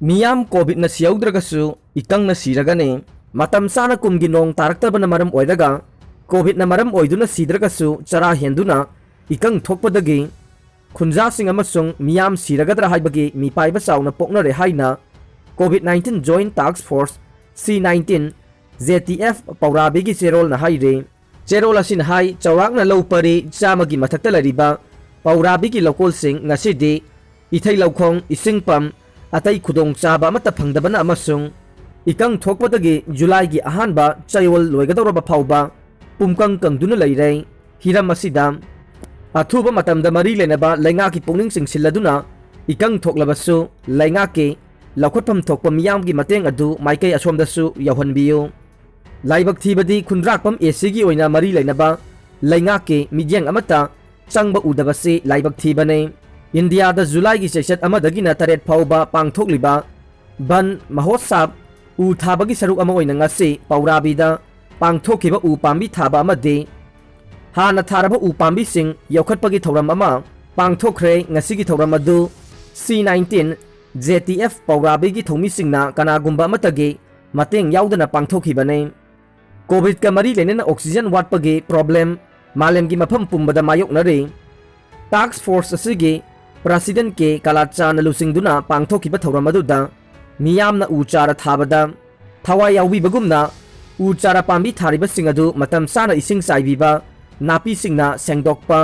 Miyam COVID na siyawdragasu ikang nasiragane matam sana kumgi nong tarakta na maram oidaga COVID na maram oiduna sidragasu chara henduna ikang thokpadagi khunja sing amasung miyam siragadra haibagi mi paiba sauna pokna re haina COVID-19 Joint Task Force C19 ZTF Paurabigi Cherol na haire Cherol asin hai chawrak na lopari chamagi mathakta lariba Paurabigi lokol sing ngasidi ithai laukhong isingpam atay kudong chaba amata phangdabana amasung ikang thokpadagi July gi ahanba chayol loigadawraba phawba pumkang kangduna leire hiram asidam athuba matamda mari lenaba lainga ki pungning singsiladuna ikang thoklabasu lainga ke lakhotpam thokpa miyam gi mateng adu maikai asomdasu yawhanbiyo laibak thibadi khundrakpam AC gi oina mari lenaba lainga ke midyang amata changba udabasi laibak thibane India da July gi session amadagi na taret phawba pangthokliba ban mahotsab u thabagi saruk ama oina ngasi Paurabi da pangthokhiba u pambi thaba amade hana tharaba u pambi sing yokhatpagi thoram ama pangthokre ngasi gi thoram adu C19 ZTF Paurabi gi thomi singna kanagumba amatagi mateng yaudana pangthokhibane COVID ka mari lenena oxygen watpagi problem malem gi mafam pumbada mayoknare task force asigi President ke Kalachan lusingduna pangthokiba thoramadda miyamna uchara thabada thawai yawi bagumna uchara pambi thariba singadu matam sana ising saibiba napi singna sengdokpa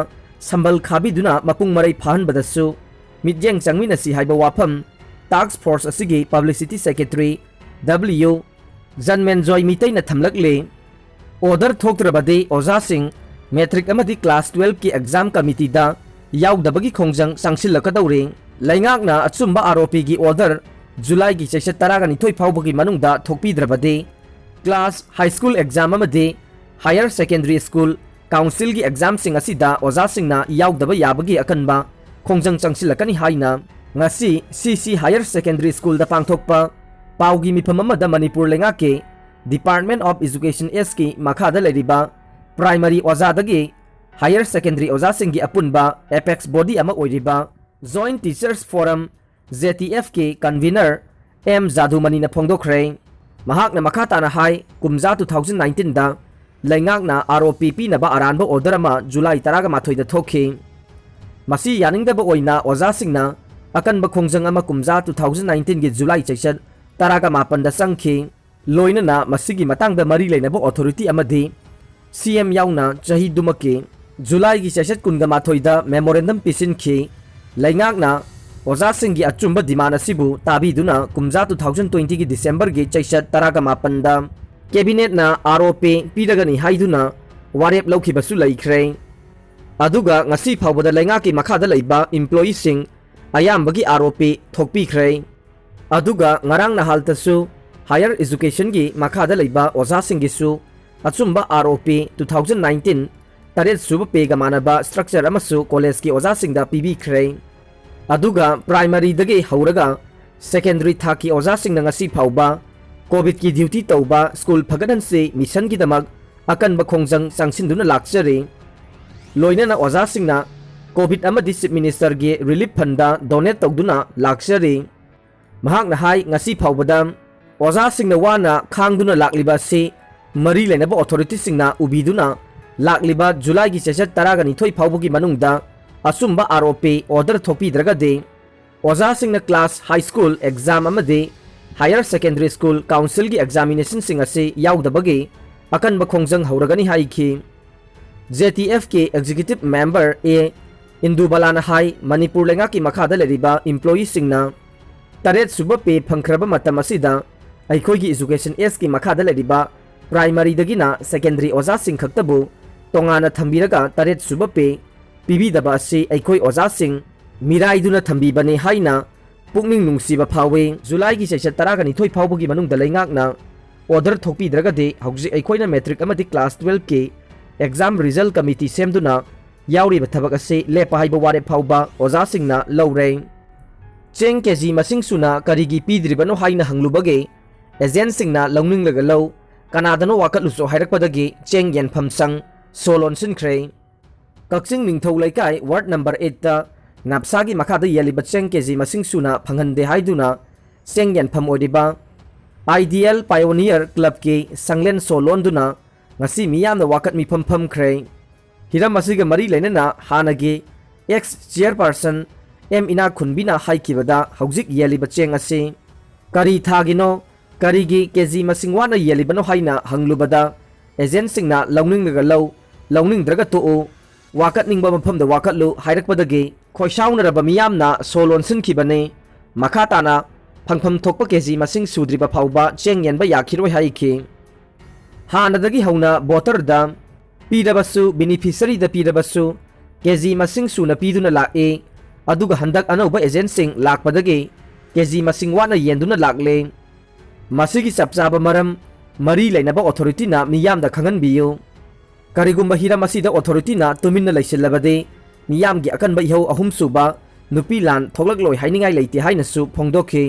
sambal khabiduna mapung marai phan badasu midyeng changmina si haiba wafam task force asigi publicity secretary W Janmen Joy mitai na thamlakle order thoktrabade oza sing metric amadi class 12 ki exam committee da yaudabagi khongjang sangsilakadawre laingakna achumba ROP gi order July gi session taragani thoi phawbagi manungda thokpidrabade class high school exam amade higher secondary school council gi exam sing asida oza singna yaudaba yabagi akanba khongjang changsilakani haina ngasi CC higher secondary school da pangthokpa paugi mifam amada Manipur lengake Department of Education SK makhada leriba primary ozadagi Higher Secondary Ozasingi Apunba Apex Body ama oiriba Joint Teachers Forum ZTF ke convener M Zadumani na phongdokre mahakna makhata na hai kumza 2019 da laingakna ROPP na ba aranba order ama July 13 da thokhi masi yaningdaba oina ozasingna akanba khongjang ama kumza 2019 gi July session 18 da sangkhi loina na masigi matangda mari leinaba authority amadi CM yauna chahi dumake July gi session kunga mathoida memorandum pisin ki laingakna oza singi achumba dimana sibu tabiduna kumza 2020 gi December gi chaisat taraga mapanda cabinet na ROP pidagani haiduna warep lokhibasu laikhre aduga ngasi phawbada laingaki makhada leiba employee sing ayambagi ROP thokpikhre aduga ngarang na haltasu higher education gi makhada leiba oza singisu achumba ROP 2019 taret suba pega manaba structure amasu college ki oza singda PB khre aduga primary dagi hauraga secondary thaki oza singna ngasi phawba covid ki duty tawba school phagadan se mission ki damag akan ba khongjang sangsinduna lakchari loina na oza singna covid amadi chief minister gi relief funda donate tawduna lakchari mahak na hai ngasi phawbada oza singna wana khangduna lakliba se mari lenaba authority singna ubiduna lakliba July gi session taragani thoi phawbugi manungda asumba ROP order thopi dragade oza singna class high school exam amade higher secondary school council gi examination sing ase yaudabagi akan ba khongjang hauragani haiki ZTF ke executive member A Indubalana hai Manipur lenga ki makhada leriba employee singna taret suba pe phangkhraba matam asida aikhoi gi education S ki makhada leriba primary dagina secondary oza sing khaktabu tongana thambiraga taret subape pibi daba se aikoi oza sing miraiduna thambibane haina pukning nungsiba phawe July gi session taragani thoi phawbugi manung dalaingakna order thokpi dragade hauji aikoina metric amadi class 12 ke exam result committee semduna yauri bathabak ase lepa haiba ware phawba oza singna lowre cheng keji masing suna karigi pidribano haina hanglubage agent singna longning laga low kanadano wakatluso hairakpadagi cheng yenpham sang Solon Sinkre Kaksing Ningthau Laikai Ward number 8 ta Napsagi Makada Yaliba Cheng Keji Masing Suna Panghande Haiduna चेंग यनफम ओदिबा ideal pioneer club की संगलेन सोलोंदुना ngasi miyamna wakat mi pham khre hiram asiga mari lenana hanagi ex chairperson m ina khunbina haikibada haujik yeliba cheng ase kari thagino kari gi keji masingwana yelibano haina hanglubada agent singna longning naga low longning draga to o wakat ningba mapham da wakat lu hairakpadagi khoisauna raba miyamna solon sin khibane makhatana phangpham thokpa keji masing sudriba phauba cheng yenba yakhiroi haiki हानदगी हौना voter दा पीरबसु beneficiary दा पीरबसु KG मसिंग सुना पीदुना लाए अदुगा हंदक अनौबा agent सिंग लाकपदगी KG मसिंग वाना येंदुना लाकले मसिगी चपचाबा मरम मरी लेनबा अथॉरिटी ना मियाम दा खंगन बियो करिगुंबा हिराम असिदा अथॉरिटी ना तुमिन्ना लैसिल्लबदे मियाम गी अकनबा इहौ अहुम सुबा नुपी लान थोगलक लोय हाइनिंगाई लेते हाइनसु फोंगदोखे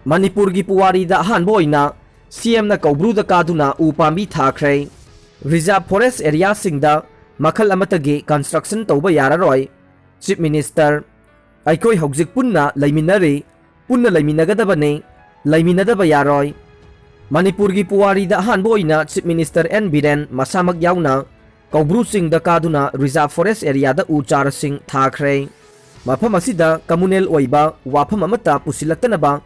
मणिपुर गी पुवारी दा अहानबा ओइना CM na kaubruda kaduna upambi thakre reserve forest area singda makhal amatagi construction tauba yararoi chief minister aikoi hogjik punna laiminare punna laiminagadabane laiminadaba yaroi manipur gi puwari da han boina chief minister N Biren masamak yauna kaubru singda kaduna reserve forest area da uchar sing thakre mafam asida communal oiba wafam amata pusilattanaba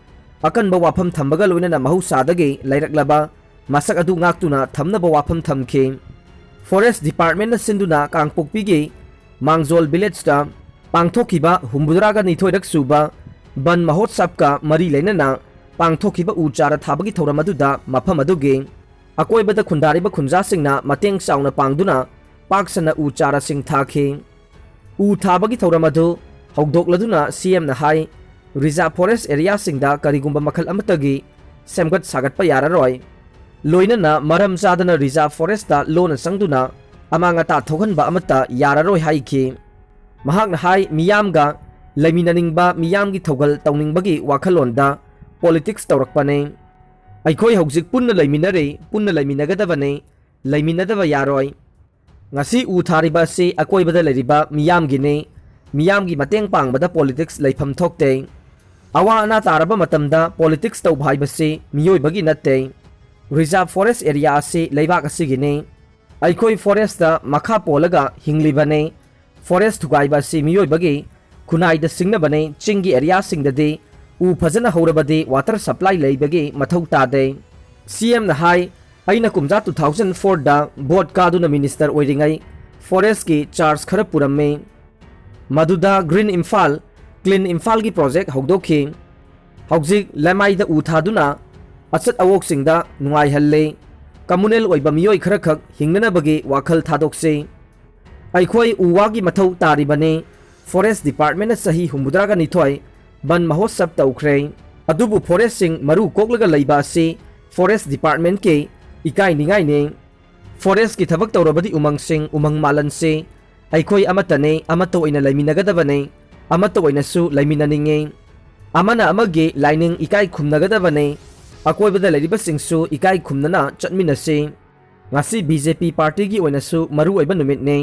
अकनबा वाफम थंबगा लोइना महौसादगे लैरक्लबा मसक अदु ngaktuna thamnaba wafam thamखे forest department सिंदुना कांगपोकपीगे Mangjol village ता पांगथोखिबा हुंबुदरागा निथोइरक सुबा बन महोत्सव का मरी लेनना पांगथोखिबा उचारा थाबगी थौरम अदुदा मफम अदुगे अकोइबदा खुंदारिबा खुंजा सिंगना मतेंग साउना पांगदुना पाकसना उचारा सिंग थाखे उ थाबगी थौरम अदु हौदोकलदुना CM ना हाई रिजर्व फॉरेस्ट एरिया सिंगदा करिगुंबा मखल अमतगी सेमगत सागतपा याररोय लोइनना मरम चादना रिजर्व फॉरेस्ट दा लोन संगदुना अमांगता थोगनबा अमता याररोय हाइखि महागना हाई मियामगा लैमिननिंगबा मियामगी थौगल तौनिंगबगी वाखलोनदा पॉलिटिक्स तौरकपने अइखोय हौजिक पुन्ना लैमिनरे पुन्ना लैमिनगदबने लैमिनदबा यारोय ngasi u thariba se akoibada leriba miyamgine miyamgi mateng pangbada politics leifam thokte awa ana taraba matamda politics tau bhai base miyoi bagi natte reserve forest area se leibak asigine aikoi forest da makha polaga hingli bane forest thugai ba se miyoi bagi khunai da singna bane chingi area singda de u phajana horabade water supply leibage mathau ta de CM na hai aina kumja 2004 da board kaduna minister oiringai forest ki charge khara puramme maduda green imphal clean imphal gi project hogdokhi hojik lamai da uthaduna achat awok singda nungai halle communal oiba miyoi khara khak hingnana bagi wakhal thadokse aikhoi uwa gi mathau tari bane forest department sahi humudra ga nithoi ban mahotsav taukhre adubu forest sing maru koklaga leiba se forest department ke ikai ningai ne forest ki thabak tawrabadi umang sing umang malan se aikhoi amatane amato oina laiminagadabane amato oina su laiminaninge amana amage lining ikai khumnagadabane akoibada leriba singsu ikai khumnana chatminase ngasi BJP party gi oina su maru oiba numit ne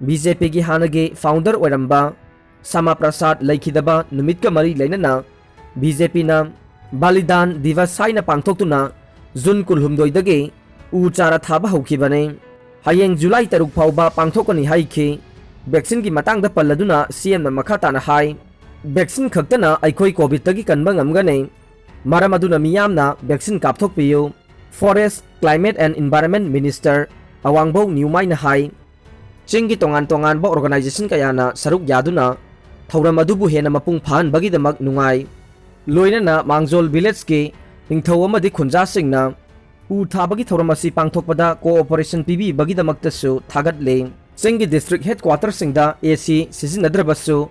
BJP gi hanage founder oiramba Sama Prasad laikhidaba numit ka mari lainana BJP na balidan divas saina pangthoktuna June kulhumdoi dage uchara thaba hokibane hayeng July 3 phauba pangthokani haikhi vaccine gi matang da palladuna CM na makhata na hai vaccine khaktana aikhoi covid tagi kanba ngamgane maram aduna miyamna vaccine kapthokpiyo forest climate and environment minister awangbo newmai na hai chingi tongan ba organization kayana saruk yaduna thauram adubu hena mapung phan bagi damak nungai loinana mangjol village ke ningthau amadi khunja singna u thabagi thauram asi pangthokpada cooperation pibi bagi damaktasu thagat le chingi district headquarters singda AC sizinnadrabasu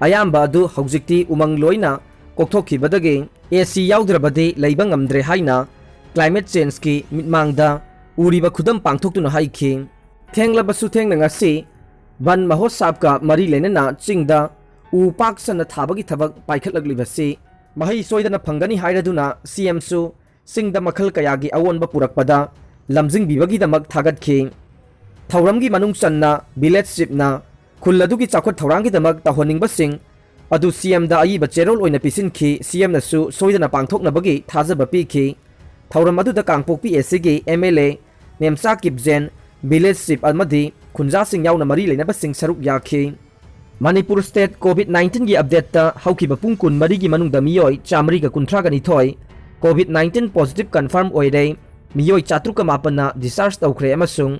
ayamba adu haujikti umang loina kokthokibadage AC yaudhrabade leiba ngamdre haina climate change ki mitmangda uriba khudam pangthoktuna haikhi thenglabasu thengna ngasi ban mahotsav ka mari lenana chingda u paksana thabagi thabak paikhatlagli mahai soidana phangani hairaduna CM su singda makhal kayagi awonba purakpada lamjing bibagi damak thagat khi thauramgi manung channa village chief na khulladu gi chakhot thaurangi damak tahoning basing अदु CM दा अई बचेरोल ओइना पिसिनखी CM नसु सोइदना पांगथोकनबगी थाजबा पिखी थौरम अदुदा कांगपोकपी एसी गी MLA Nemcha Kipgen village chief अमदी खुंजा सिंह यावना मरी लेनबा सिंह सरुक याखी मणिपुर स्टेट कोविड-19 की अपडेट ता हौकिबा पुंग कुन मरी की मनुंग दा मियोय चामरी का कुंथ्रा का निथोय कोविड-19 पॉजिटिव कंफर्म ओइरे मियोय 409 ना डिस्चार्ज तौखरे अमसुंग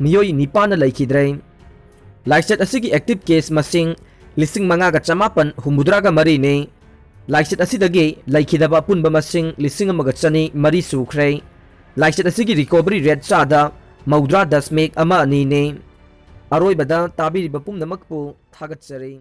मियोय 9 ना लैखिद्रे लाइसेट असिगी एक्टिव केस मसिंग 5,500 मरी ने लाइसेट असिदगी लैखिदबा पुनबा मसिंग 1,900 मरी सुख्रे लाइसेट असिगी रिकवरी रेट चादा 90.2 ने अरोइबदा ताबिरिबा पुंगनमकपु थागतचरी।